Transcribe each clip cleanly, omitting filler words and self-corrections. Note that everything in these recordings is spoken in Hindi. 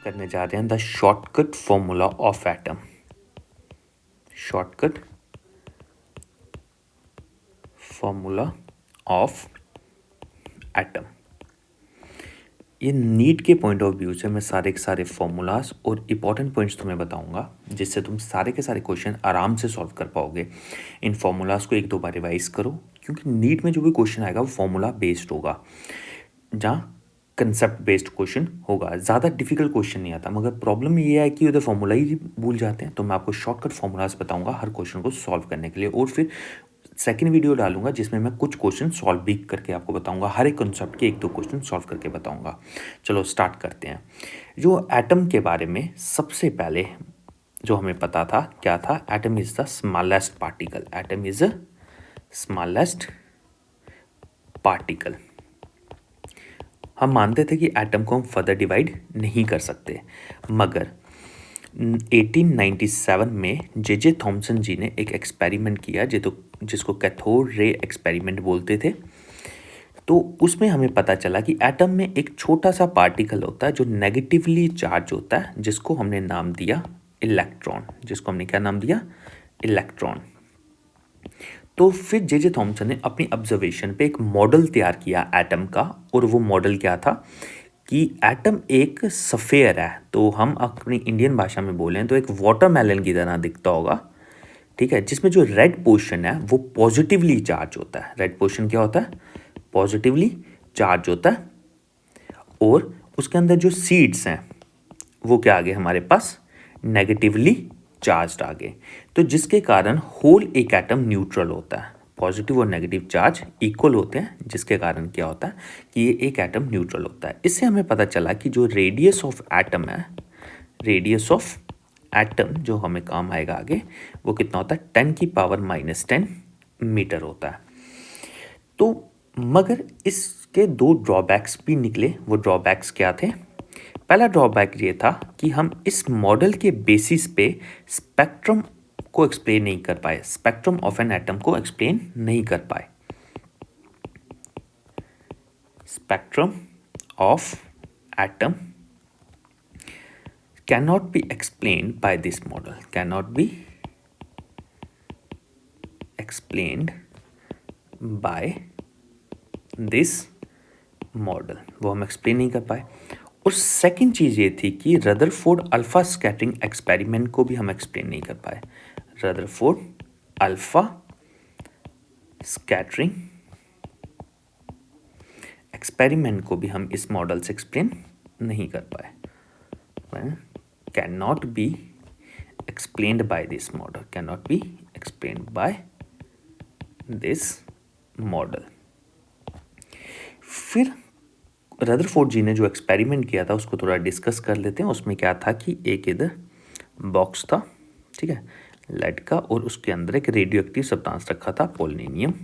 करने जा रहे हैं the shortcut formula of atom. Shortcut formula of atom. ये नीट के पॉइंट ऑफ व्यू से मैं सारे के सारे फॉर्मूलाज और इम्पॉर्टेंट पॉइंट्स तुम्हें बताऊंगा, जिससे तुम सारे के सारे क्वेश्चन आराम से सॉल्व कर पाओगे। इन फॉर्मूलाज को एक दो बार रिवाइज करो, क्योंकि नीट में जो भी क्वेश्चन आएगा वो फॉर्मूला बेस्ड होगा, जहाँ कंसेप्ट बेस्ड क्वेश्चन होगा। ज़्यादा डिफिकल्ट क्वेश्चन नहीं आता, मगर प्रॉब्लम ये है कि उधर फॉर्मूला ही भूल जाते हैं। तो मैं आपको शॉर्टकट फॉर्मूलाज बताऊंगा हर क्वेश्चन को सॉल्व करने के लिए, और फिर सेकंड वीडियो डालूंगा जिसमें मैं कुछ क्वेश्चन सॉल्व भी करके आपको बताऊंगा। हर एक कॉन्सेप्ट के एक दो क्वेश्चन सॉल्व करके बताऊंगा। चलो स्टार्ट करते हैं। जो एटम के बारे में सबसे पहले जो हमें पता था क्या था, atom is the smallest particle. Atom is the smallest particle. हम मानते थे कि एटम को हम फर्दर डिवाइड नहीं कर सकते, मगर 1897 में जे थॉमसन जी ने एक एक्सपेरिमेंट किया जिसको कैथोड रे एक्सपेरिमेंट बोलते थे। तो उसमें हमें पता चला कि एटम में एक छोटा सा पार्टिकल होता है जो नेगेटिवली चार्ज होता है, जिसको हमने नाम दिया इलेक्ट्रॉन। जिसको हमने क्या नाम दिया? इलेक्ट्रॉन। तो फिर जे थॉमसन ने अपनी ऑब्जर्वेशन पे एक मॉडल तैयार किया एटम का, और वो मॉडल क्या था कि एटम एक सफ़ेयर है। तो हम अपनी इंडियन भाषा में बोलें तो एक वाटरमेलन की तरह दिखता होगा, ठीक है, जिसमें जो रेड पोर्शन है वो पॉजिटिवली चार्ज होता है। रेड पोर्शन क्या होता है? पॉजिटिवली चार्ज होता है। और उसके अंदर जो सीड्स हैं वो क्या आ गए हमारे पास? नेगेटिवली चार्ज आ गए। तो जिसके कारण होल एक एटम न्यूट्रल होता है। पॉजिटिव और नेगेटिव चार्ज इक्वल होते हैं, जिसके कारण क्या होता है कि ये एक एटम न्यूट्रल होता है। इससे हमें पता चला कि जो रेडियस ऑफ एटम है, रेडियस ऑफ एटम जो हमें काम आएगा आगे, वो कितना होता है? 10⁻⁻10 मीटर होता है। तो मगर इसके दो ड्रॉबैक्स भी निकले। वो ड्रॉबैक्स क्या थे? पहला ड्रॉबैक ये था कि हम इस मॉडल के बेसिस पे स्पेक्ट्रम को एक्सप्लेन नहीं कर पाए। स्पेक्ट्रम ऑफ एन एटम को एक्सप्लेन नहीं कर पाए। Spectrum of atom cannot be explained by this model. Cannot be explained by this model. वो हम एक्सप्लेन नहीं कर पाए। और सेकंड चीज़ ये थी कि रदरफोर्ड अल्फा स्कैटरिंग एक्सपेरिमेंट को भी हम एक्सप्लेन नहीं कर पाए। रदरफोर्ड अल्फा स्कैटरिंग एक्सपेरिमेंट को भी हम इस मॉडल से एक्सप्लेन नहीं कर पाए। cannot be explained by this model. Cannot be explained by this model. फिर रदरफोर्ड जी ने जो एक्सपेरिमेंट किया था उसको थोड़ा डिस्कस कर लेते हैं। उसमें क्या था कि एक इधर बॉक्स था, ठीक है, लेड का, और उसके अंदर एक रेडियो एक्टिव सब्सटेंस रखा था, पोलोनियम,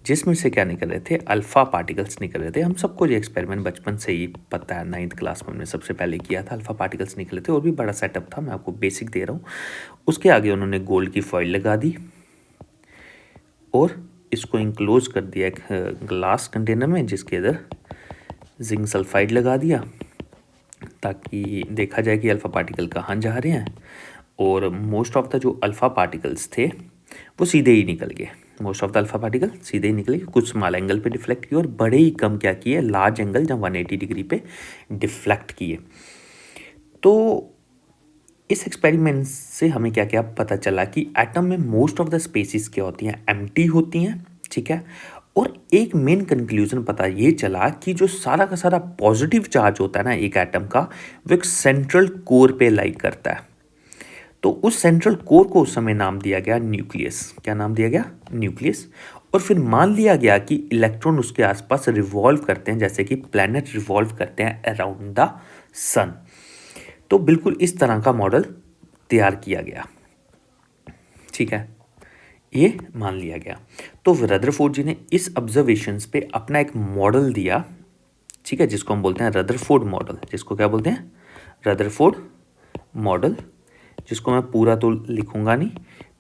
जिसमें से क्या निकल रहे थे? अल्फा पार्टिकल्स निकल रहे थे। हम सबको ये एक्सपेरिमेंट बचपन से ही पता है, 9th क्लास में हमने सबसे पहले किया था। अल्फा पार्टिकल्स निकले थे और भी बड़ा सेटअप था, मैं आपको बेसिक दे रहा हूँ। उसके आगे उन्होंने गोल्ड की फॉइल लगा दी और इसको इंक्लोज कर दिया एक ग्लास कंटेनर में, जिसके अंदर जिंक सल्फाइड लगा दिया ताकि देखा जाए कि अल्फा पार्टिकल कहाँ जा रहे हैं। और मोस्ट ऑफ द जो अल्फा पार्टिकल्स थे वो सीधे ही निकल गए। Most of the alpha particle सीधे ही निकले। कुछ स्मॉल एंगल पे डिफ्लेक्ट किए और बड़े ही कम क्या किए? लार्ज एंगल जहाँ 180 डिग्री पे डिफ्लेक्ट किए। तो इस एक्सपेरिमेंट से हमें क्या क्या पता चला कि एटम में मोस्ट ऑफ द स्पेसिस क्या होती हैं? एम्प्टी होती हैं, ठीक है। और एक मेन कंक्लूजन पता ये चला कि जो सारा का सारा पॉजिटिव चार्ज होता है ना एक एटम का, वो एक सेंट्रल कोर पे लाई करता है। तो उस सेंट्रल कोर को उस समय नाम दिया गया न्यूक्लियस। क्या नाम दिया गया? न्यूक्लियस। और फिर मान लिया गया कि इलेक्ट्रॉन उसके आसपास रिवॉल्व करते हैं, जैसे कि प्लैनेट रिवॉल्व करते हैं अराउंड द सन। तो बिल्कुल इस तरह का मॉडल तैयार किया गया, ठीक है, ये मान लिया गया। तो रदरफोर्ड जी ने इस ऑब्जर्वेशंस पे अपना एक मॉडल दिया, ठीक है, जिसको हम बोलते हैं रदरफोर्ड मॉडल। जिसको क्या बोलते हैं? रदरफोर्ड मॉडल, जिसको मैं पूरा तो लिखूंगा नहीं।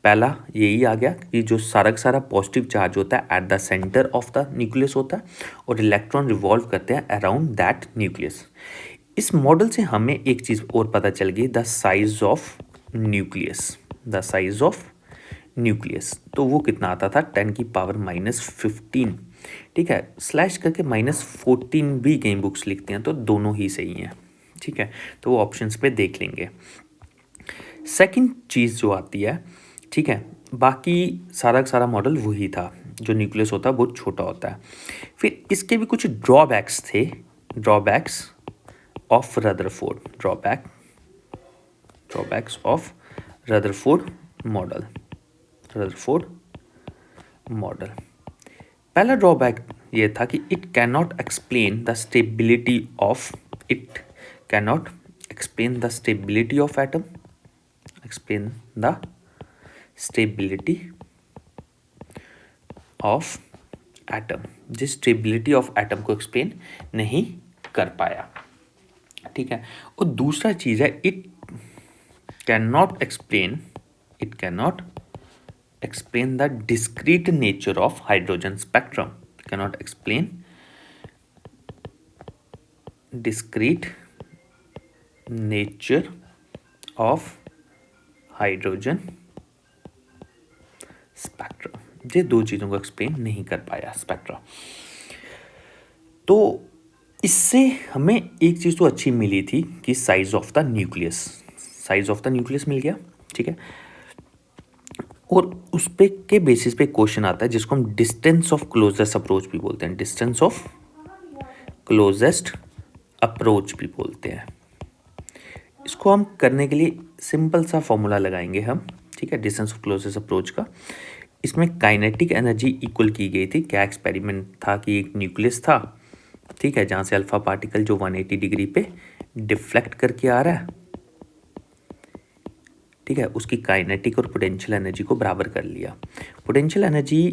पहला यही आ गया कि जो सारा का सारा पॉजिटिव चार्ज होता है at the centre of the nucleus होता है और इलेक्ट्रॉन रिवॉल्व करते हैं अराउंड दैट न्यूक्लियस। इस मॉडल से हमें एक चीज़ और पता चल गई, the size of nucleus. The size of nucleus तो वो कितना आता था, 10⁻⁻15। ठीक है, स्लैश करके -14 भी कई बुक्स लिखते हैं, तो दोनों ही सही हैं। ठीक है, तो वो ऑप्शंस पे देख लेंगे। सेकंड चीज़ जो आती है, ठीक है, बाकी सारा का सारा मॉडल वही था, जो न्यूक्लियस होता है बहुत छोटा होता है। फिर इसके भी कुछ ड्रॉबैक्स थे, drawbacks of Rutherford, drawbacks of Rutherford model, Rutherford model. पहला ड्रॉबैक ये था कि it cannot explain the stability of, it cannot explain the stability of atom, explain the stability of atom, जिस स्टेबिलिटी ऑफ एटम को एक्सप्लेन नहीं कर पाया। ठीक है, और दूसरा चीज़ है, it cannot explain, it cannot explain the discrete nature of hydrogen spectrum, cannot explain discrete nature of hydrogen spectrum, ये दो चीज़ों को एक्सप्लेन नहीं कर पाया स्पेक्ट्रा। तो इससे हमें एक चीज़ तो अच्छी मिली थी कि size of the nucleus, size of the nucleus मिल गया। ठीक है, और उस पे के बेसिस पे क्वेश्चन आता है जिसको हम डिस्टेंस ऑफ क्लोजेस्ट अप्रोच भी बोलते हैं, डिस्टेंस ऑफ क्लोजेस्ट अप्रोच भी बोलते हैं। इसको हम करने के लिए सिंपल सा फॉर्मूला लगाएंगे हम। ठीक है, डिस्टेंस ऑफ क्लोजेस्ट अप्रोच का, इसमें काइनेटिक एनर्जी इक्वल की गई थी। क्या एक्सपेरिमेंट था कि एक न्यूक्लियस था, ठीक है, जहाँ से अल्फा पार्टिकल जो 180 डिग्री पे डिफ्लेक्ट करके आ रहा है, ठीक है, उसकी काइनेटिक और पोटेंशियल एनर्जी को बराबर कर लिया। पोटेंशियल एनर्जी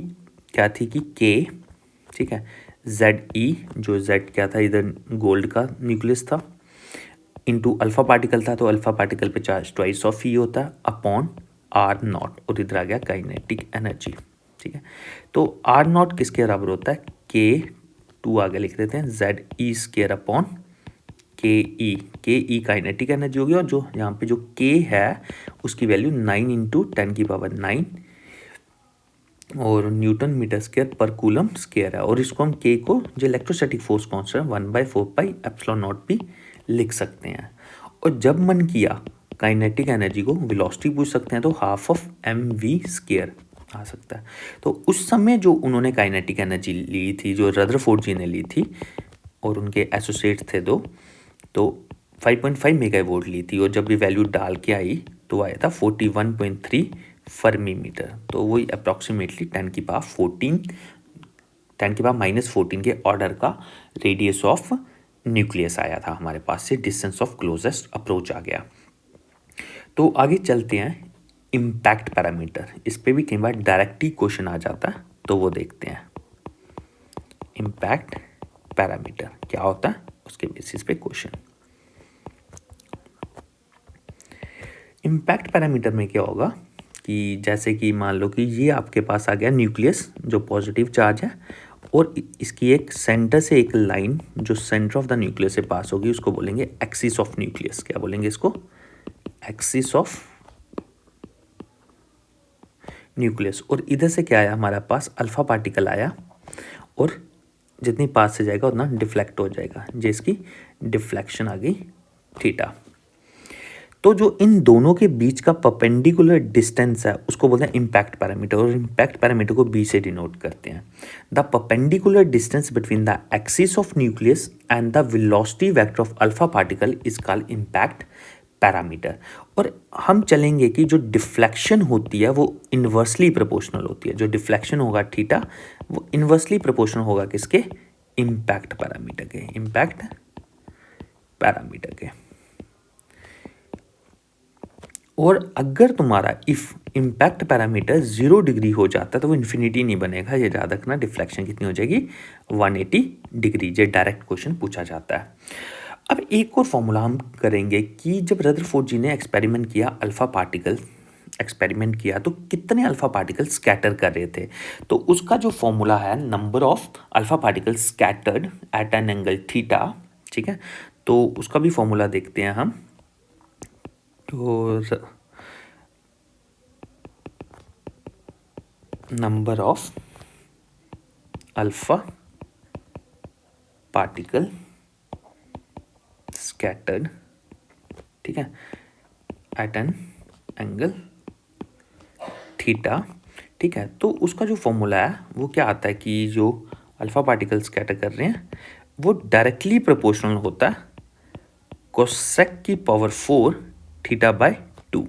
क्या थी कि के, ठीक है, ZE, जो Z क्या था, इधर गोल्ड का न्यूक्लियस था, इनटू अल्फा पार्टिकल था, तो अल्फा पार्टिकल पे चार्ज ट्वाइस ऑफ E होता है अपॉन R0, और इधर आ गया काइनेटिक एनर्जी। ठीक है, तो R0 किसके बराबर होता है, K2 आगे लिख देते हैं, ZE² अपॉन के ई काइनेटिक एनर्जी होगी, और जो यहाँ पे जो के है उसकी वैल्यू 9 × 10⁹ और न्यूटन मीटर स्क्वायर पर कूलम स्क्वायर है। और इसको हम के को जो इलेक्ट्रोस्टैटिक फोर्स कांस्टेंट 1/4πε0 भी लिख सकते हैं। और जब मन किया काइनेटिक एनर्जी को वेलोसिटी पूछ सकते हैं, तो ½mv² आ सकता है। तो उस समय जो उन्होंने काइनेटिक एनर्जी ली थी, जो रदरफोर्ड जी ने ली थी, और उनके एसोसिएट्स थे दो, तो 5.5 मेगावाट ली थी, और जब ये वैल्यू डाल के आई तो आया था 41.3 फर्मी मीटर। तो वही अप्रॉक्सीमेटली 10⁻⁻14 के ऑर्डर का रेडियस ऑफ न्यूक्लियस आया था हमारे पास से, डिस्टेंस ऑफ क्लोजेस्ट अप्रोच आ गया। तो आगे चलते हैं, इम्पैक्ट पैरामीटर, इस पे भी कई बार डायरेक्ट ही क्वेश्चन आ जाता है, तो वो देखते हैं। इम्पैक्ट पैरामीटर क्या होता है, उसके बेसिस पे क्वेश्चन। इम्पैक्ट पैरामीटर में क्या होगा कि जैसे कि मान लो कि ये आपके पास आ गया न्यूक्लियस जो पॉजिटिव चार्ज है, और इसकी एक सेंटर से एक लाइन जो सेंटर ऑफ द न्यूक्लियस से पास होगी, उसको बोलेंगे एक्सिस ऑफ न्यूक्लियस। क्या बोलेंगे इसको, एक्सिस ऑफ न्यूक्लियस। और इधर से क्या आया हमारे पास, अल्फा पार्टिकल आया, और जितनी पास से जाएगा उतना डिफ्लेक्ट हो जाएगा, जिसकी डिफ्लेक्शन आ गई थीटा। तो जो इन दोनों के बीच का परपेंडिकुलर डिस्टेंस है उसको बोलते हैं इम्पैक्ट पैरामीटर, और इम्पैक्ट पैरामीटर को बी से डिनोट करते हैं। The perpendicular distance between the axis of nucleus and the velocity vector of alpha particle is called impact parameter. और हम चलेंगे कि जो डिफ्लेक्शन होती है वो इन्वर्सली प्रोपोर्शनल होती है, जो डिफ्लेक्शन होगा थीटा वो इन्वर्सली प्रोपोर्शनल होगा किसके, इम्पैक्ट पैरामीटर के, इम्पैक्ट पैरामीटर के। और अगर तुम्हारा इफ इम्पैक्ट पैरामीटर 0 डिग्री हो जाता है तो वो इन्फिनिटी नहीं बनेगा, ये याद रखना। डिफ्लेक्शन कितनी हो जाएगी, 180 डिग्री। ये डायरेक्ट क्वेश्चन पूछा जाता है। अब एक और फॉर्मूला हम करेंगे कि जब रदरफोर्ड जी ने एक्सपेरिमेंट किया, अल्फा पार्टिकल एक्सपेरिमेंट किया, तो कितने अल्फा पार्टिकल स्कैटर कर रहे थे, तो उसका जो फॉर्मूला है, number of alpha particle scattered at an angle theta, ठीक है, तो उसका भी फॉर्मूला देखते हैं हम। तो number of alpha particle scattered, ठीक है, एट एन एंगल थीटा, ठीक है। तो उसका जो फॉर्मूला है वो क्या आता है कि जो अल्फा पार्टिकल स्कैटर कर रहे हैं वो डायरेक्टली प्रोपोर्शनल होता है कोसेक की पावर 4 थीटा बाय 2,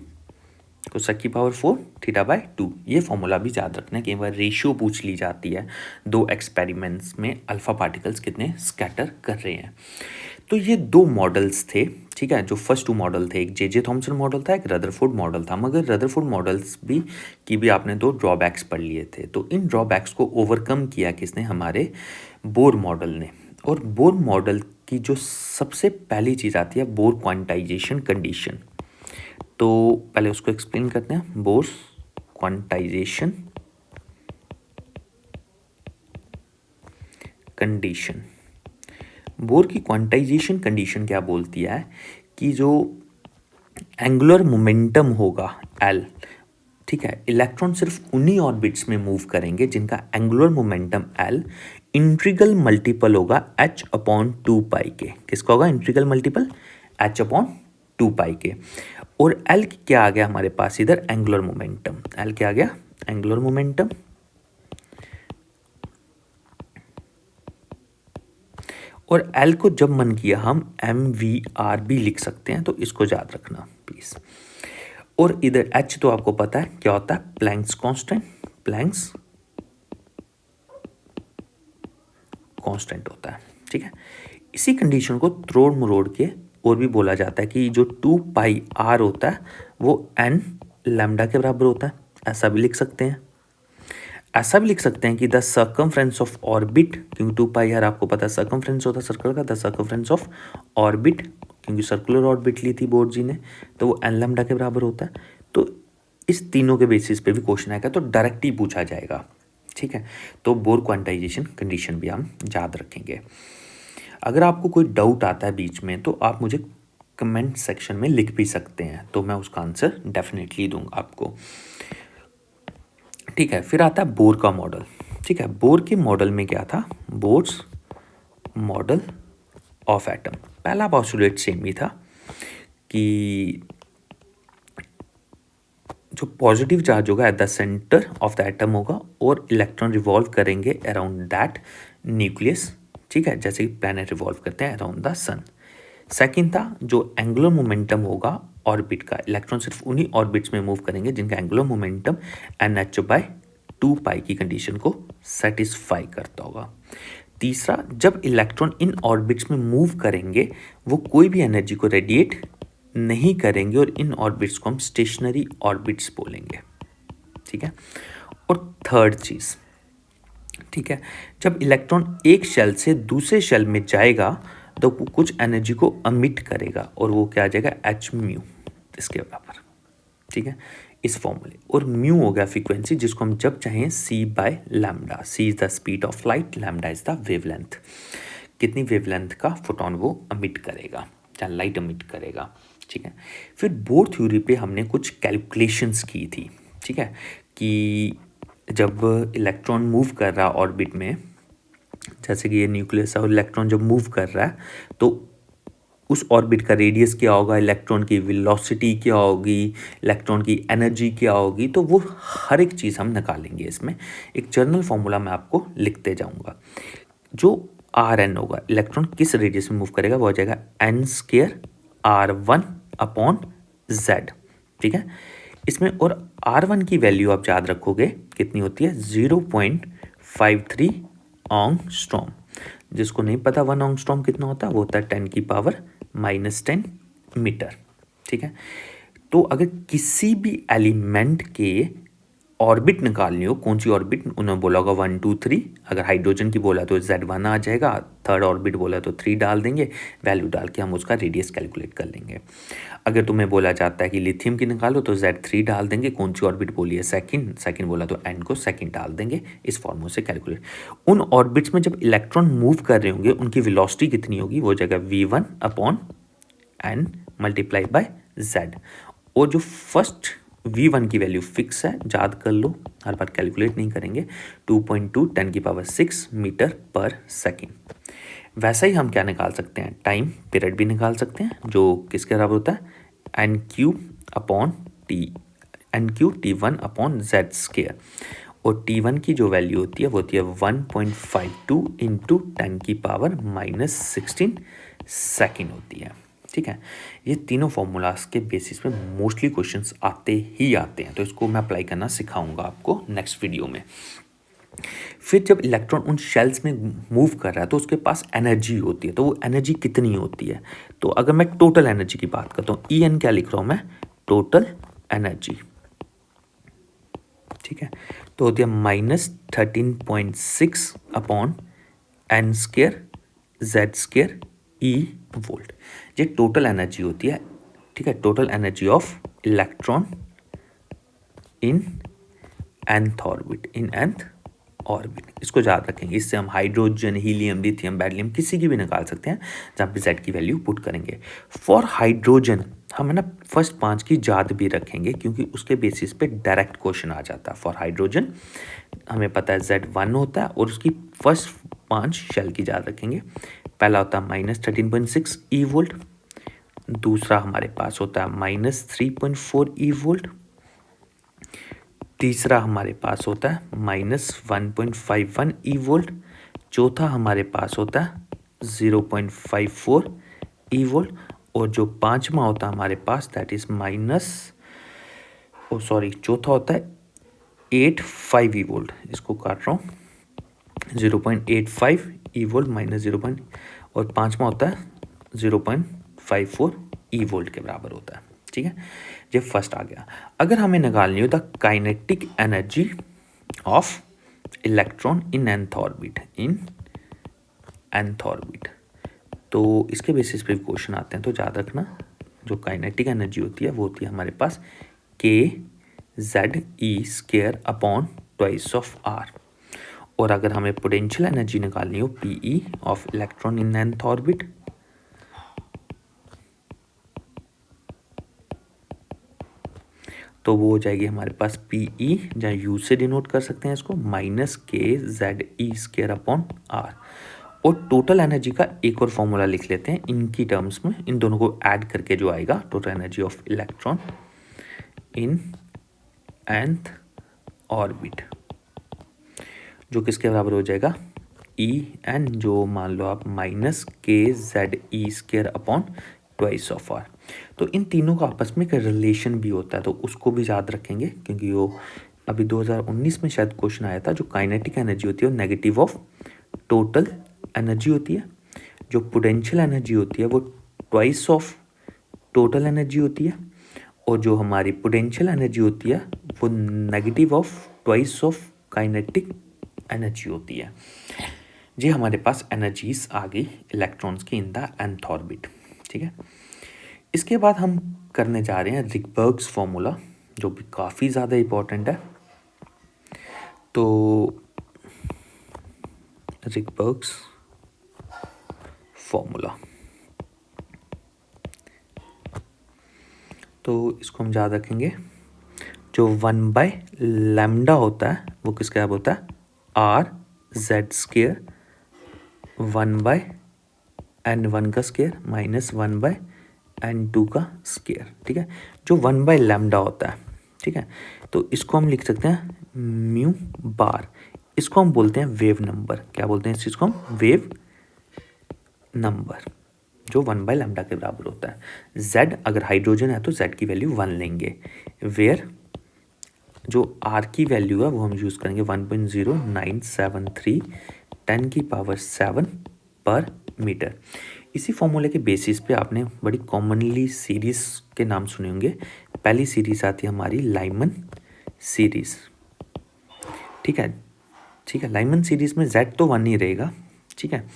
कोसेक की पावर 4 थीटा बाय 2। ये फॉर्मूला भी याद रखना है, कई बार रेशियो पूछ ली जाती है दो एक्सपेरिमेंट्स में अल्फा पार्टिकल्स कितने स्कैटर कर रहे हैं। तो ये दो मॉडल्स थे, ठीक है। जो फर्स्ट टू मॉडल थे, एक जे थॉमसन मॉडल था, एक रदरफोर्ड मॉडल था। मगर रदरफोर्ड मॉडल्स भी आपने दो ड्रॉबैक्स पढ़ लिए थे। तो इन ड्रॉबैक्स को ओवरकम किया किसने? हमारे बोर मॉडल ने। और बोर मॉडल की जो सबसे पहली चीज़ आती है बोर क्वांटाइजेशन कंडीशन। तो पहले उसको एक्सप्लेन करते हैं। बोर क्वांटाइजेशन कंडीशन, बोर की क्वांटाइजेशन कंडीशन क्या बोलती है कि जो एंगुलर मोमेंटम होगा L, ठीक है, इलेक्ट्रॉन सिर्फ उन्हीं ऑर्बिट्स में मूव करेंगे जिनका angular momentum L integral multiple होगा h/2 के। किसका होगा? इंट्रीगल मल्टीपल h/2 के। और L क्या आ गया हमारे पास इधर? Angular momentum. L क्या आ गया? Angular momentum. और L को जब मन किया हम mvr भी लिख सकते हैं, तो इसको याद रखना प्लीज। और इधर H तो आपको पता है क्या होता है? प्लैंक्स कांस्टेंट, प्लैंक्स कांस्टेंट होता है, ठीक है। इसी कंडीशन को तोड़ मरोड़ के और भी बोला जाता है कि जो 2πr होता है वो n लैम्डा के बराबर होता है। ऐसा भी लिख सकते हैं। ऐसा भी लिख सकते हैं कि द सर्कमफ्रेंस ऑफ ऑर्बिट, क्योंकि 2πr आपको पता है सर्कमफ्रेंस होता है सर्कल का, द सर्कमफ्रेंस ऑफ ऑर्बिट, क्योंकि सर्कुलर ऑर्बिट ली थी बोर जी ने, तो वो n लैम्डा के बराबर होता है। तो इस तीनों के बेसिस पे भी क्वेश्चन आएगा, तो डायरेक्ट ही पूछा जाएगा, ठीक है। तो बोर क्वांटाइजेशन कंडीशन भी हम याद रखेंगे। अगर आपको कोई डाउट आता है बीच में तो आप मुझे कमेंट सेक्शन में लिख भी सकते हैं, तो मैं उसका आंसर डेफिनेटली दूंगा आपको, ठीक है। फिर आता है बोर का मॉडल, ठीक है। बोर के मॉडल में क्या था? Bohr's model of atom. पहला पोस्टुलेट सेम ही था कि जो पॉजिटिव चार्ज होगा at the centre of the atom होगा और इलेक्ट्रॉन रिवॉल्व करेंगे अराउंड दैट न्यूक्लियस, ठीक है, जैसे कि प्लैनेट रिवॉल्व करते हैं अराउंड द सन। सेकंड था जो एंगुलर मोमेंटम होगा ऑर्बिट का, इलेक्ट्रॉन सिर्फ उन्हीं ऑर्बिट्स में मूव करेंगे जिनका एंगुलर मोमेंटम nh/2π की कंडीशन को सेटिस्फाई करता होगा। तीसरा, जब इलेक्ट्रॉन इन ऑर्बिट्स में मूव करेंगे वो कोई भी एनर्जी को रेडिएट नहीं करेंगे और इन ऑर्बिट्स को हम स्टेशनरी ऑर्बिट्स बोलेंगे, ठीक है। और थर्ड चीज़, ठीक है, जब इलेक्ट्रॉन एक शेल से दूसरे शेल में जाएगा तो कुछ एनर्जी को अमिट करेगा और वो क्या आ जाएगा? h/μ, इसके बराबर, ठीक है, इस फॉर्मूले। और म्यू हो गया फ्रीक्वेंसी जिसको हम जब चाहें c/λ। c is the speed of light, lambda is the wavelength, कितनी वेवलेंथ का फोटोन वो अमिट करेगा या लाइट अमिट करेगा, ठीक है। फिर बोर थ्योरी पे हमने कुछ कैलकुलेशंस की थी, ठीक है, कि जब इलेक्ट्रॉन मूव कर रहा ऑर्बिट में, जैसे कि ये न्यूक्लियस है और इलेक्ट्रॉन जब मूव कर रहा है तो उस ऑर्बिट का रेडियस क्या होगा, इलेक्ट्रॉन की वेलोसिटी क्या होगी, इलेक्ट्रॉन की एनर्जी क्या होगी, तो वो हर एक चीज़ हम निकालेंगे। इसमें एक जर्नल फॉर्मूला मैं आपको लिखते जाऊंगा। जो Rn होगा, इलेक्ट्रॉन किस रेडियस में मूव करेगा, वो हो जाएगा n² R1/z, ठीक है। इसमें और R1 की वैल्यू आप याद रखोगे कितनी होती है? 0.53 ऑंगस्ट्रॉम। जिसको नहीं पता 1 ऑंगस्ट्रॉम कितना होता है, वो होता है 10⁻⁻10 मीटर, ठीक है। तो अगर किसी भी एलिमेंट के ऑर्बिट निकालनी हो, कौन सी ऑर्बिट, उन्होंने बोला होगा 1 2 3। अगर हाइड्रोजन की बोला तो Z1 आ जाएगा, थर्ड ऑर्बिट बोला तो 3 डाल देंगे, वैल्यू डाल के हम उसका रेडियस कैलकुलेट कर लेंगे। अगर तुम्हें बोला जाता है कि लिथियम की निकालो तो Z3 डाल देंगे, कौन सी ऑर्बिट बोली है, सेकंड बोला तो N को सेकंड डाल देंगे, इस फॉर्मूले से कैलकुलेट। उन ऑर्बिट्स में जब इलेक्ट्रॉन मूव कर रहे होंगे उनकी वेलोसिटी कितनी होगी, वो जगह V1/N मल्टीप्लाई बाय Z। और जो फर्स्ट V1 की वैल्यू फिक्स है, याद कर लो, हर बार कैलकुलेट नहीं करेंगे, 2.2 10⁶ मीटर पर सेकेंड। वैसा ही हम क्या निकाल सकते हैं, टाइम पीरियड भी निकाल सकते हैं, जो किसके बराबर होता है, NQ/T1/Z²। और T1 की जो वैल्यू होती है वो होती है 1.52 इंटू 10⁻16 सेकेंड होती है। ठीक है, ये तीनों फॉर्मूलाज के बेसिस पे मोस्टली क्वेश्चंस आते ही आते हैं, तो इसको मैं अप्लाई करना सिखाऊंगा आपको नेक्स्ट वीडियो में। फिर जब इलेक्ट्रॉन उन शेल्स में मूव कर रहा है तो उसके पास एनर्जी होती है, तो वो एनर्जी कितनी होती है, तो अगर मैं टोटल एनर्जी की बात करता हूँ, EN क्या लिख रहा हूँ मैं, टोटल एनर्जी। ठीक है, तो होती है -13.6/N²Z² वोल्ट। ये टोटल एनर्जी होती है। ठीक है, total energy of electron in nth orbit, इसको याद रखेंगे। इससे हम हाइड्रोजन, हीलियम, लिथियम, बैरियम किसी की भी निकाल सकते हैं, जहाँ पे Z की वैल्यू पुट करेंगे। फॉर हाइड्रोजन हम है ना फर्स्ट 5 की याद भी रखेंगे, क्योंकि उसके बेसिस पे डायरेक्ट क्वेश्चन आ जाता है। फॉर हाइड्रोजन हमें पता है Z1 होता है, और उसकी फर्स्ट 5 शेल की याद रखेंगे। पहला होता है -13.6 E वोल्ट, दूसरा हमारे पास होता है -3.4 E वोल्ट, तीसरा हमारे पास होता है -1.51 E वोल्ट, चौथा हमारे पास होता है 0.54 E वोल्ट, और जो पांचवा होता है हमारे पास दैट इज चौथा होता है 85 E वोल्ट, इसको काट रहा हूँ, 0.85 E वोल्ट -0. और पांचवा होता है 0.54 E वोल्ट के बराबर होता है। ठीक है, ये फर्स्ट आ गया। अगर हमें निकालनी हो the kinetic energy of electron in nth orbit, तो इसके बेसिस पे क्वेश्चन आते हैं, तो याद रखना जो काइनेटिक एनर्जी होती है वो होती है हमारे पास kZe²/2/r। और अगर हमें पोटेंशियल एनर्जी निकालनी हो PE of electron in nth orbit, तो वो हो जाएगी हमारे पास PE, जहाँ U से डिनोट कर सकते हैं इसको, -kZe²/r। और टोटल एनर्जी का एक और फॉर्मूला लिख लेते हैं इनकी टर्म्स में, इन दोनों को ऐड करके जो आएगा, total energy of electron in nth orbit, जो किसके बराबर हो जाएगा, EN, जो मान लो आप -kZe²/2/r। तो इन तीनों का आपस में एक रिलेशन भी होता है, तो उसको भी याद रखेंगे, क्योंकि वो अभी 2019 में शायद क्वेश्चन आया था। जो काइनेटिक एनर्जी होती है वो नेगेटिव ऑफ टोटल एनर्जी होती है, जो पोटेंशियल एनर्जी होती है वो ट्वाइस ऑफ टोटल एनर्जी होती है, और जो हमारी पोटेंशियल एनर्जी होती है वो negative of twice of kinetic energy होती है। ये हमारे पास एनर्जीज आ गई इलेक्ट्रॉन्स की इन द nth ऑर्बिट। ठीक है, इसके बाद हम करने जा रहे हैं रिकबर्ग्स फॉर्मूला, जो भी काफ़ी ज़्यादा इम्पोर्टेंट है। तो रिकबर्ग्स फॉर्मूला, तो इसको हम याद रखेंगे, जो 1/λ होता है वो किसका होता है, RZ², 1/N1 का स्क्वायर -1/N2 का स्क्वायर। ठीक है, जो 1/λ होता है, ठीक है, तो इसको हम लिख सकते हैं म्यू बार। इसको हम बोलते हैं वेव नंबर। क्या बोलते हैं इस चीज़ को हम, वेव नंबर, जो 1/λ के बराबर होता है। Z अगर हाइड्रोजन है तो Z की वैल्यू 1 लेंगे, वेयर जो R की वैल्यू है वो हम यूज़ करेंगे 1.0973 10⁻7 पर मीटर। इसी फॉर्मूले के बेसिस पे आपने बड़ी कॉमनली सीरीज़ के नाम सुने होंगे। पहली सीरीज़ आती है हमारी लाइमन सीरीज़, ठीक है, ठीक है। लाइमन सीरीज़ में z तो 1 ही रहेगा, ठीक है।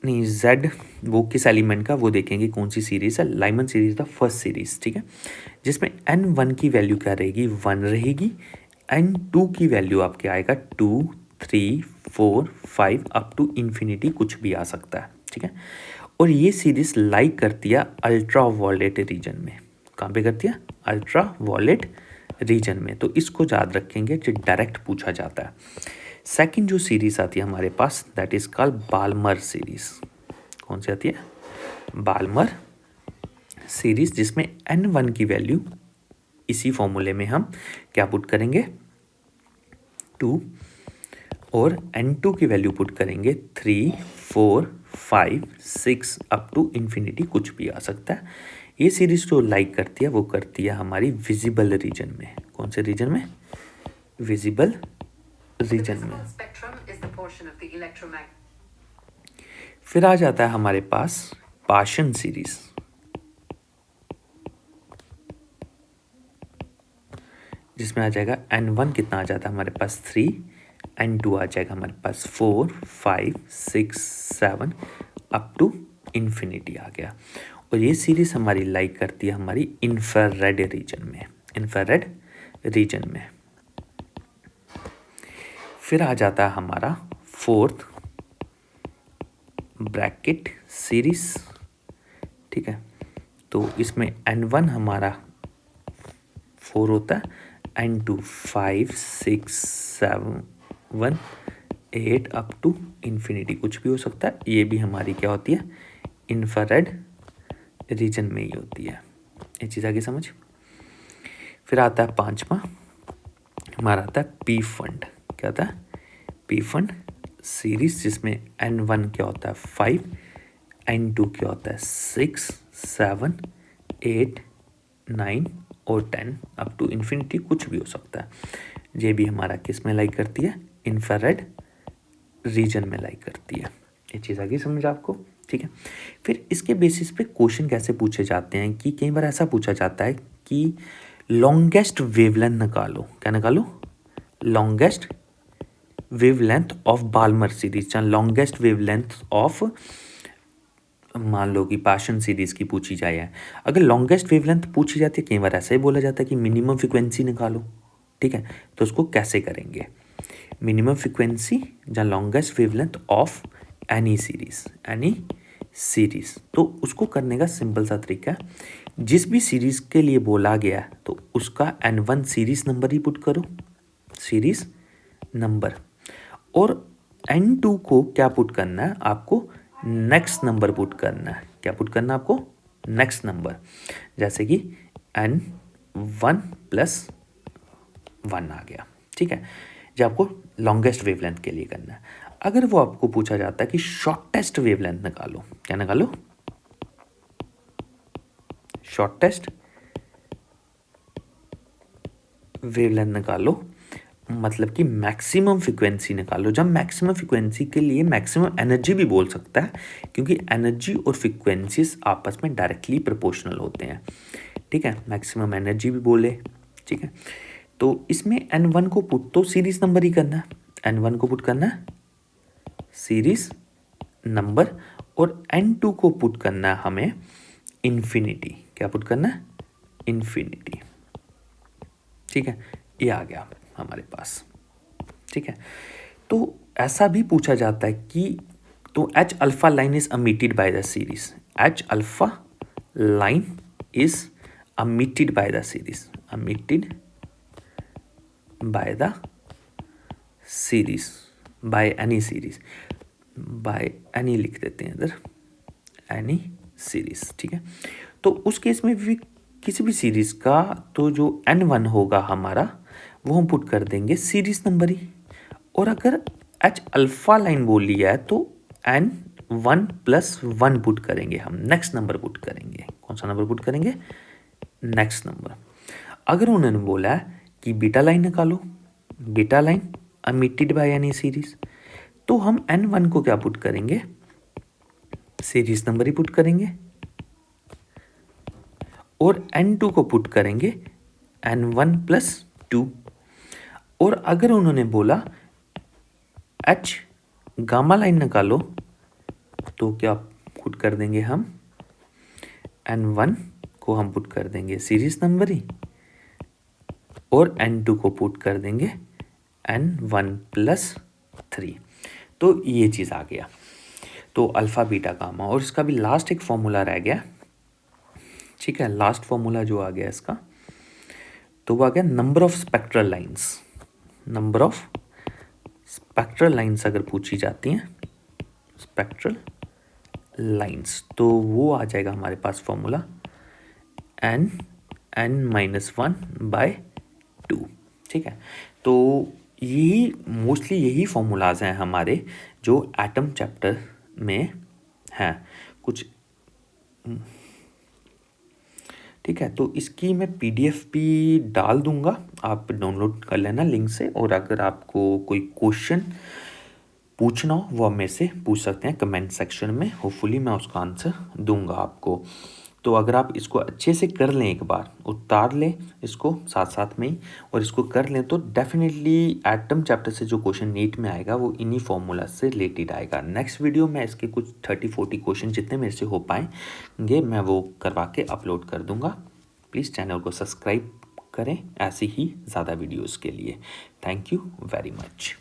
नहीं, z वो किस एलिमेंट का वो देखेंगे कौन सी सीरीज़ है। Lyman series the first series, ठीक है, जिसमें n1 की वैल्यू क्या रहेगी, 1 रहेगी। n2 की वैल्यू आपके आएगा 2, 3, 4, 5 अप टू इन्फिनिटी कुछ भी आ सकता है, ठीक है। और ये सीरीज़ लाइक करती है अल्ट्रा वॉयलेट रीजन में। कहाँ पे करती है, अल्ट्रा वॉयलेट रीजन में। तो इसको याद रखेंगे जो डायरेक्ट पूछा जाता है। सेकंड जो सीरीज़ आती है हमारे पास that is called Balmer series. कौन सी आती है, बाल्मर सीरीज़, जिसमें n1 की वैल्यू इसी फॉर्मूले में हम क्या पुट करेंगे, 2, और n2 की वैल्यू पुट करेंगे 3, 4, 5, 6 अप टू इन्फिनिटी कुछ भी आ सकता है। ये सीरीज जो लाइक करती है वो करती है हमारी विजिबल रीजन में। कौन से रीजन में, विजिबल रीजन में। फिर आ जाता है हमारे पास पाशन सीरीज, जिसमें आ जाएगा n1 कितना आ जाता है हमारे पास 3, n2 आ जाएगा हमारे पास 4, 5, 6, 7 अप टू इन्फिनिटी आ गया। और ये सीरीज हमारी लाइक करती है हमारी इंफ्रारेड रीजन में, इंफ्रारेड रीजन में। फिर आ जाता है हमारा फोर्थ ब्रैकेट सीरीज, ठीक है। तो इसमें n1 हमारा 4 होता है, n2 5, 6, 7, 8 अप टू इन्फिनिटी कुछ भी हो सकता है। ये भी हमारी क्या होती है, इंफ्रारेड रीजन में ही होती है। ये चीज़ आगे समझ। फिर आता है पांचवा हमारा आता है पी फंड। क्या आता है, पी फंड सीरीज, जिसमें n1 क्या होता है 5, n2 क्या होता है 6, 7, 8, 9 और 10 अप टू इन्फिनिटी कुछ भी हो सकता है। ये भी हमारा किस में लाइक करती है, इंफ्रारेड रीजन में लाइक करती है। ये चीज़ आगे समझ आपको, ठीक है। फिर इसके बेसिस पे क्वेश्चन कैसे पूछे जाते हैं कि कई बार ऐसा पूछा जाता है कि लॉन्गेस्ट वेवलेंथ निकालो। क्या निकालो, longest wavelength of Balmer series, या लॉन्गेस्ट वेवलेंथ ऑफ, मान लो कि पाशन सीरीज की पूछी जाए। अगर लॉन्गेस्ट वेवलेंथ पूछी जाती है, कई बार ऐसा ही बोला जाता है कि मिनिमम फ्रिक्वेंसी निकालो, ठीक है। तो उसको कैसे करेंगे, मिनिमम फ्रिक्वेंसी या longest wavelength of any series, any series. तो उसको करने का सिंपल सा तरीका है, जिस भी सीरीज के लिए बोला गया तो उसका n1 सीरीज नंबर ही पुट करो, सीरीज नंबर, और n2 को क्या पुट करना है आपको, नेक्स्ट नंबर पुट करना है। क्या पुट करना है आपको, नेक्स्ट नंबर। जैसे कि n1 + 1 आ गया, ठीक है। जो आपको लॉन्गेस्ट वेवलेंथ के लिए करना है। अगर वो आपको पूछा जाता है कि शॉर्टेस्ट वेवलेंथ निकालो, क्या निकालो, शॉर्टेस्ट वेवलेंथ निकालो, मतलब कि मैक्सिमम फ्रिक्वेंसी निकालो। जब मैक्सिमम फ्रिक्वेंसी के लिए मैक्सिमम एनर्जी भी बोल सकता है, क्योंकि एनर्जी और फ्रिक्वेंसीज आपस में डायरेक्टली प्रोपोर्शनल होते हैं, ठीक है। मैक्सिमम एनर्जी भी बोले, ठीक है। तो इसमें n1 को पुट तो सीरीज नंबर ही करना है, n1 को पुट करना है सीरीज नंबर, और n2 को पुट करना है हमें इन्फिनिटी। क्या पुट करना है, इन्फिनिटी, ठीक है। ये आ गया हमारे पास, ठीक है। तो ऐसा भी पूछा जाता है कि तो H alpha line is emitted by the series, H alpha line is emitted by the series, emitted by the series, by any series, by any लिख देते हैं इधर, एनी सीरीज, ठीक है। तो उस केस में भी किसी भी सीरीज का तो जो n1 होगा हमारा वो हम पुट कर देंगे सीरीज नंबर ही। और अगर एच अल्फा लाइन बोली है तो n1 + 1 पुट करेंगे हम, नेक्स्ट नंबर पुट करेंगे। कौन सा नंबर पुट करेंगे, नेक्स्ट नंबर। अगर उन्होंने बोला है कि बीटा लाइन निकालो, beta line emitted by any series, तो हम n1 को क्या पुट करेंगे, सीरीज नंबर ही पुट करेंगे, और n2 को पुट करेंगे n1 + 2। और अगर उन्होंने बोला H गामा लाइन निकालो, तो क्या पुट कर देंगे हम N1 को हम पुट कर देंगे सीरीज नंबर ही, और N2 को पुट कर देंगे N1+3। तो ये चीज़ आ गया। तो अल्फ़ा बीटा गामा, और इसका भी लास्ट एक फॉर्मूला रह गया। ठीक है, लास्ट फॉर्मूला जो आ गया इसका, तो वो आ गया number of spectral lines. Number of spectral lines अगर पूछी जाती हैं, स्पेक्ट्रल लाइंस, तो वो आ जाएगा हमारे पास फॉर्मूला n-1/2। ठीक है, तो यही मोस्टली यही फॉर्मूलाज हैं हमारे जो एटम चैप्टर में हैं कुछ। ठीक है, तो इसकी मैं PDF भी डाल दूंगा, आप डाउनलोड कर लेना लिंक से। और अगर आपको कोई क्वेश्चन पूछना हो वो आप मेरे से पूछ सकते हैं कमेंट सेक्शन में, होपफुली मैं उसका आंसर दूंगा आपको। तो अगर आप इसको अच्छे से कर लें, एक बार उतार लें इसको साथ साथ में ही, और इसको कर लें, तो डेफिनेटली एटम चैप्टर से जो क्वेश्चन नीट में आएगा वो इन्हीं फॉर्मूला से रिलेटेड आएगा। नेक्स्ट वीडियो में इसके कुछ 30-40 क्वेश्चन जितने मेरे से हो पाएंगे मैं वो करवा के अपलोड कर दूंगा। प्लीज़ चैनल को सब्सक्राइब करें ऐसी ही ज़्यादा वीडियोज़ के लिए। Thank you very much.